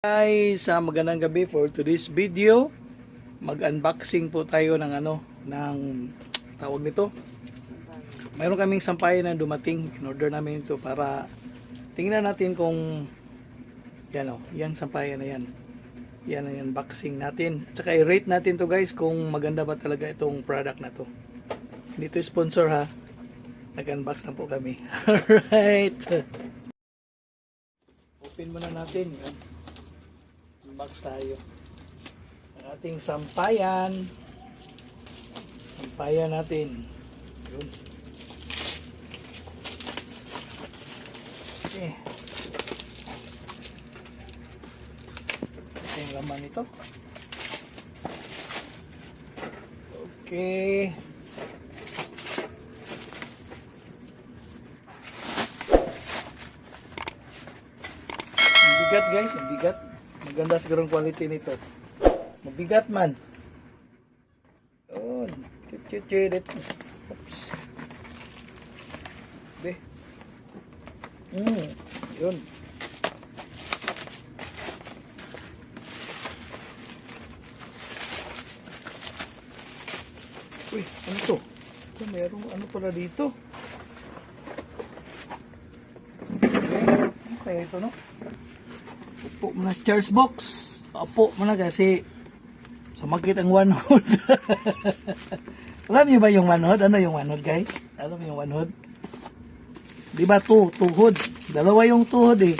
Guys, magandang gabi for today's video. Mag-unboxing po tayo ng ng tawag nito. Mayroon kaming sampayan na dumating. In-order namin ito para tingnan natin kung yan sampayan na yan. Yan ang unboxing natin. At saka i-rate natin to guys kung maganda ba talaga itong product na to. Hindi to sponsor ha. Nag-unbox na po kami. Alright. Open muna natin. Yan. Unbox tayo ang ating sampayan natin. Yun. Okay, ito yung laman nito. Okay, ang bigat guys, ang bigat. Maganda siguro ang quality nito. Mabigat man. Yun. Oops. Be. Yun. Uy, ano to? Ito, merong ano pala dito. Okay. Ano kaya ito, no? Upo mo na sa charge box. Upo mo na kasi sumakit ang one hood. Alam niyo ba yung one hood? Ano yung one hood guys? Alam niyo yung one hood? Diba two hood? Dalawa yung two hood eh.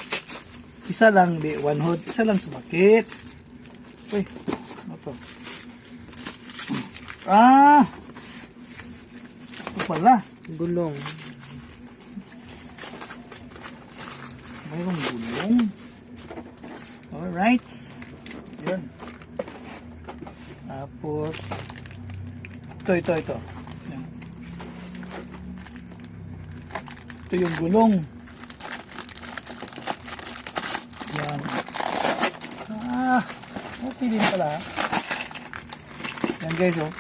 Isa lang di one hood. Isa lang sumakit. Uy, ano to? Ito pala. Gulong. Mayroong gulong. Alright. Yun. Tapos ito. Yan. Ito yung gulong. Yan. Okay din pala. Yan guys oh.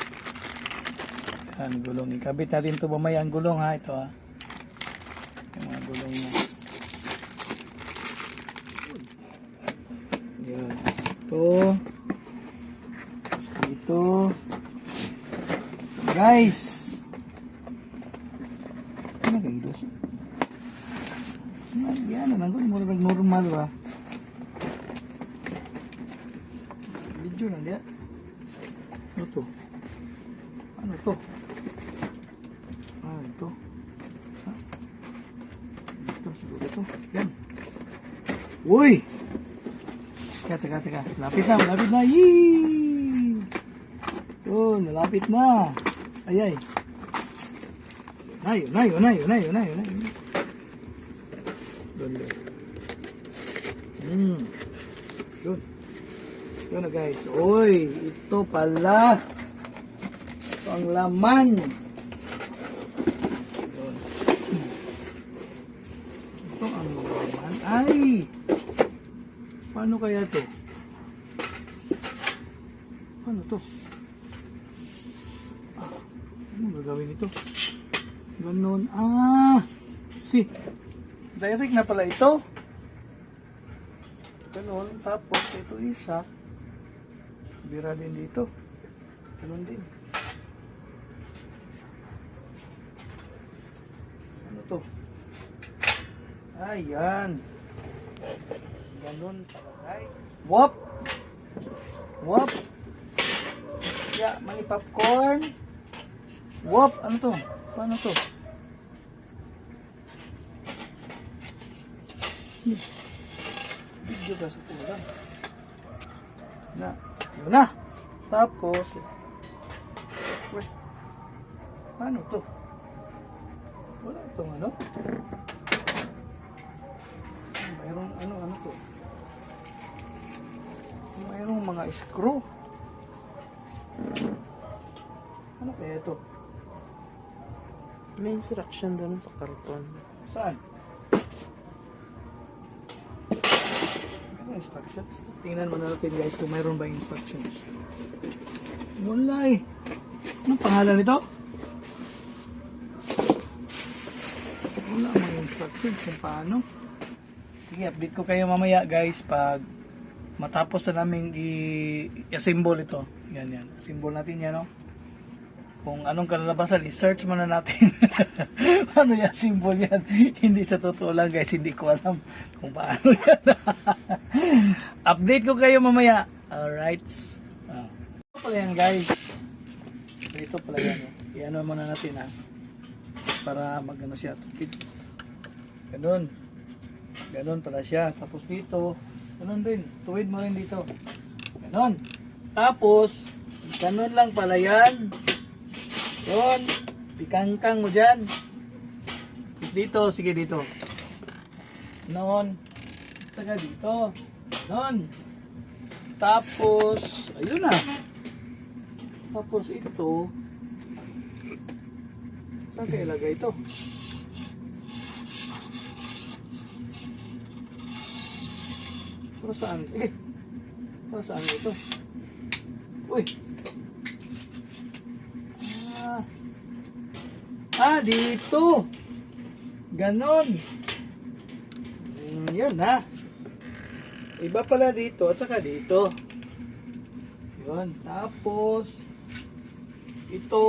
Yan gulong. Ikabit natin ito mamaya ang gulong ha. Ito ha. Yung mga gulong niya. Yan. Ito. Guys. Ano kayo dos? Yan. Nanggun mo na normal ba? Video na dia. Ano to? Ano to? Ito. Ito siguro ito. Yan. Uy! Teka. Malapit na. Yee! Yun, malapit na. Ay. Nayo. Doon. Yun. Yun na guys. Uy, ito pala. Ito ang laman. Yun. Ito ang laman. Ay! Paano kaya to? Paano to? Ano gagawin ito? Ganon. Direct na pala ito. Ganon. Tapos ito isa. Bira din dito. Ganon din. Ano to? Ayan. Ganon palagay. Wop! Yeah, mani popcorn. Wop! Ano to? Paano to? Video ka sa kulang. Yun na. Tapos, wait. Paano to? Wala itong ano? Mayroong ano to? Mayroong mga screw. Ano kaya ito? May instruction doon sa karton. Saan? May instructions? Tingnan mo natin guys kung mayroon ba instructions. Wala eh. Anong pangalan nito? Wala mga instructions kung paano. Sige, update ko kayo mamaya guys pag matapos na namin i-assemble ito. Yan. Assemble natin yan, no? Kung anong kalalabasan, i-search muna natin. Ano yan, symbol yan? Hindi sa totoo lang guys, hindi ko alam kung paano yan. Update ko kayo mamaya. Alright. Ito pala yan guys. Ito pala yan. I-ano muna natin ha. Para mag-ano siya. Ganun. Ganun pala siya. Tapos dito, ganun din. Tuwid mo rin dito. Ganun. Tapos, ganun lang pala yan. Yun. Pikangkang mo dyan. Tapos dito, sige dito. Noon. Saka dito. Noon. Tapos, ayun na. Tapos ito. Saan kayo ilagay ito? Para saan? Para saan ito? Uy! Dito! Ganon! Yun ha. Iba pala dito at saka dito. Yun. Tapos, ito.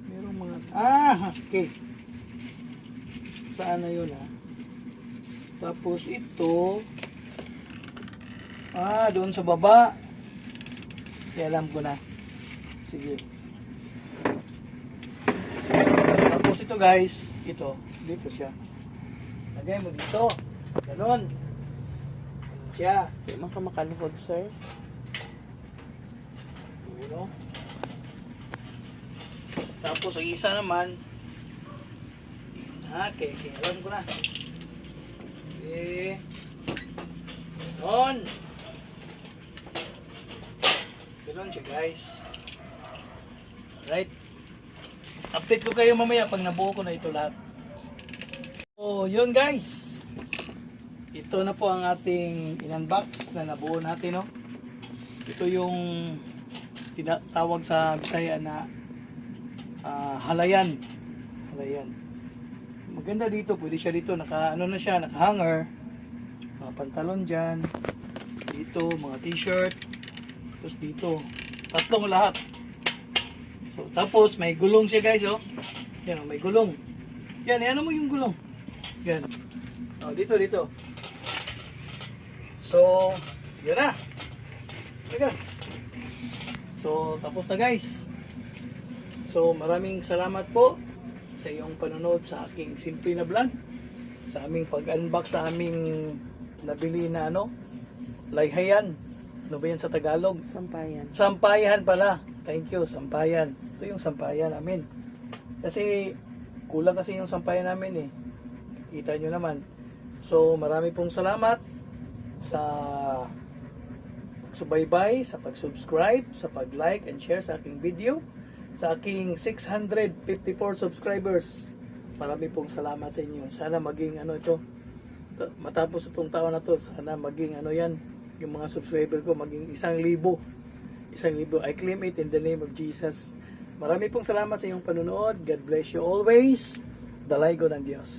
Merong mga... okay. Saan na yun ha? Tapos ito. Doon sa baba. Kaya alam ko na. Sige. Tapos ito guys, ito, dito siya. Lagay mo dito. Ganon. Ganon siya. Di man ka makaluhod, sir. Uno. Tapos ang isa naman, okay, alam ko na. Okay. Ganon. Ganon siya guys. Alright. Update ko kayo mamaya pag nabuo ko na ito lahat. So, yun guys. Ito na po ang ating in-unbox na nabuo natin, no? Ito yung tinatawag sa Bisaya na halayan. Halayan. Maganda dito, pwede siya dito, naka hanger. Mga pantalon dyan. Dito, mga t-shirt. Tapos dito, tatlong lahat. So, tapos may gulong siya guys, oh. Yan, may gulong. Yan, ano mo yung gulong? Yan. Oh, dito. So, yan na. Teka. So, tapos na guys. So, maraming salamat po sa iyong panonood sa aking simple na vlog. Sa aming pag-unbox sa aming nabili na layhayan. Ano ba yan sa Tagalog? Sampayan. Sampayan pala. Thank you, sampayan. Ito yung sampayan namin. Kasi kulang kasi yung sampayan namin eh. Kita nyo naman. So marami pong salamat sa pagsubaybay, sa pag-subscribe, sa pag-like and share sa aking video. Sa aking 654 subscribers. Marami pong salamat sa inyo. Sana maging ito. Matapos itong taon na to, sana maging yan. Yung mga subscriber ko maging 1,000. 1,000. I claim it in the name of Jesus. Marami pong salamat sa iyong panunood. God bless you always. Dalay ko ng Diyos.